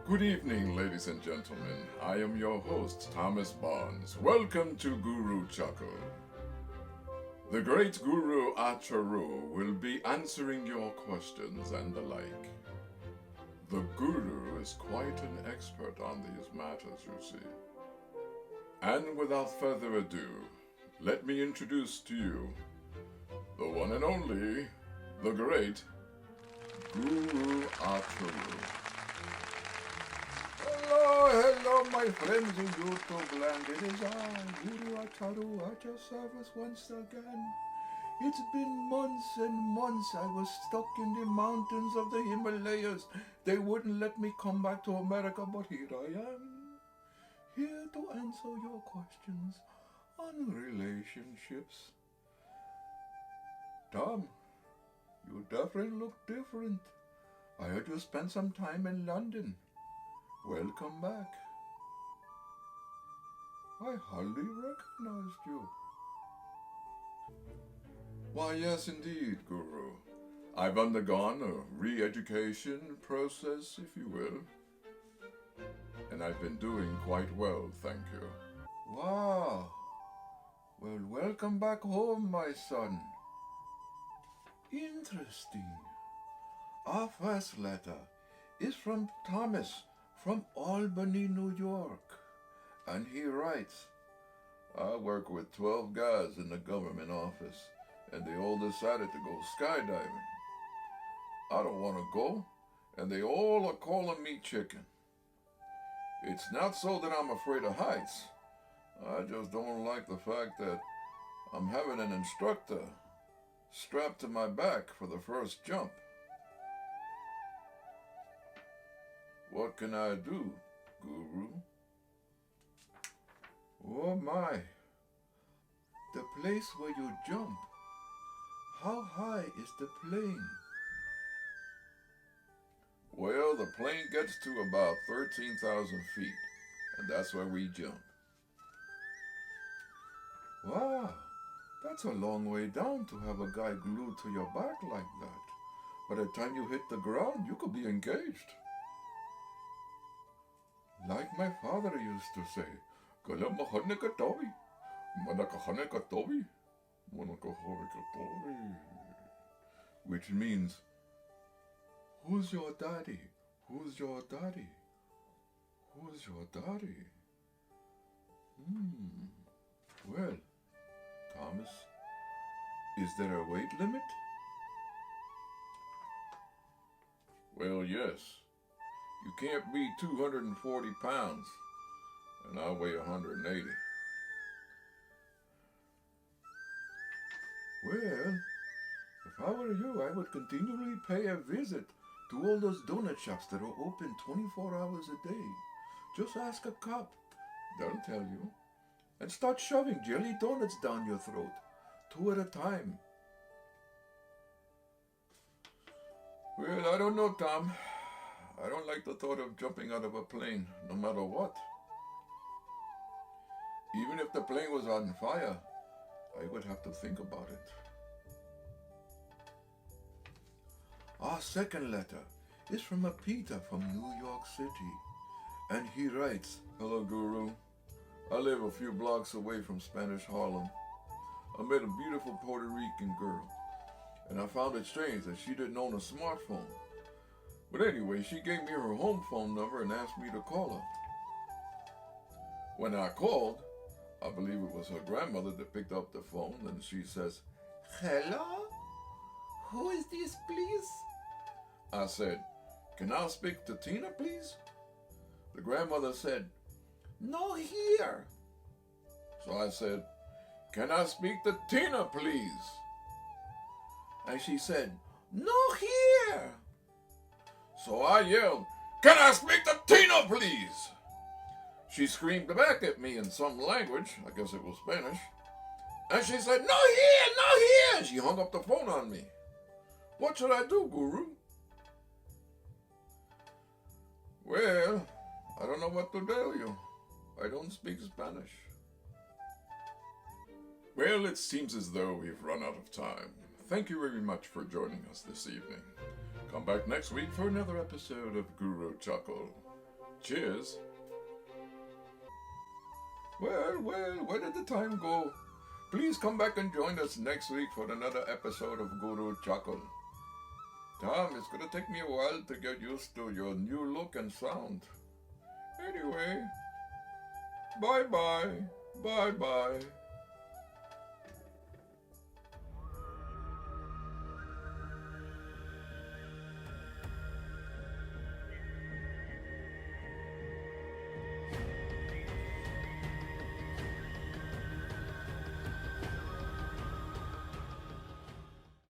Good evening, ladies and gentlemen. I am your host, Thomas Barnes. Welcome to Guru Chuckle. The great Guru Acharu will be answering your questions and the like. The Guru is quite an expert on these matters, you see. And without further ado, let me introduce to you the one and only, the great Guru Acharu. Hello, my friends in YouTube land. It is I, Guru Acharu, at your service once again. It's been months and months. I was stuck in the mountains of the Himalayas. They wouldn't let me come back to America, but here I am, here to answer your questions on relationships. Tom, you definitely look different. I heard you spent some time in London. Welcome back. I hardly recognized you. Why, yes, indeed, Guru. I've undergone a re-education process, if you will. And I've been doing quite well, thank you. Wow. Well, welcome back home, my son. Interesting. Our first letter is from Thomas from Albany, New York. And he writes, I work with 12 guys in the government office, and they all decided to go skydiving. I don't want to go, and they all are calling me chicken. It's not so that I'm afraid of heights. I just don't like the fact that I'm having an instructor strapped to my back for the first jump. What can I do, Guru? Oh my, the place where you jump, how high is the plane? Well, the plane gets to about 13,000 feet, and that's where we jump. Wow, that's a long way down to have a guy glued to your back like that. By the time you hit the ground, you could be engaged. Like my father used to say, which means, who's your daddy? Who's your daddy? Who's your daddy? Well, Thomas, is there a weight limit? Well, yes. You can't be 240 pounds, and I weigh 180. Well, if I were you, I would continually pay a visit to all those donut shops that are open 24 hours a day. Just ask a cop. They'll tell you. And start shoving jelly donuts down your throat, 2 at a time. Well, I don't know, Tom. I don't like the thought of jumping out of a plane, no matter what. Even if the plane was on fire, I would have to think about it. Our second letter is from a Peter from New York City. And he writes, Hello, Guru. I live a few blocks away from Spanish Harlem. I met a beautiful Puerto Rican girl, and I found it strange that she didn't own a smartphone. But anyway, she gave me her home phone number and asked me to call her. When I called, I believe it was her grandmother that picked up the phone, and she says, Hello? Who is this, please? I said, Can I speak to Tina, please? The grandmother said, No, here. So I said, Can I speak to Tina, please? And she said, No, here. So I yelled, Can I speak to Tina, please? She screamed back at me in some language, I guess it was Spanish, and she said, No here, no here. She hung up the phone on me. What should I do, Guru? Well, I don't know what to tell you. I don't speak Spanish. Well, it seems as though we've run out of time. Thank you very much for joining us this evening. Come back next week for another episode of Guru Chuckle. Cheers. Well, where did the time go? Please come back and join us next week for another episode of Guru Chuckle. Tom, it's gonna take me a while to get used to your new look and sound. Anyway, bye bye. Bye bye.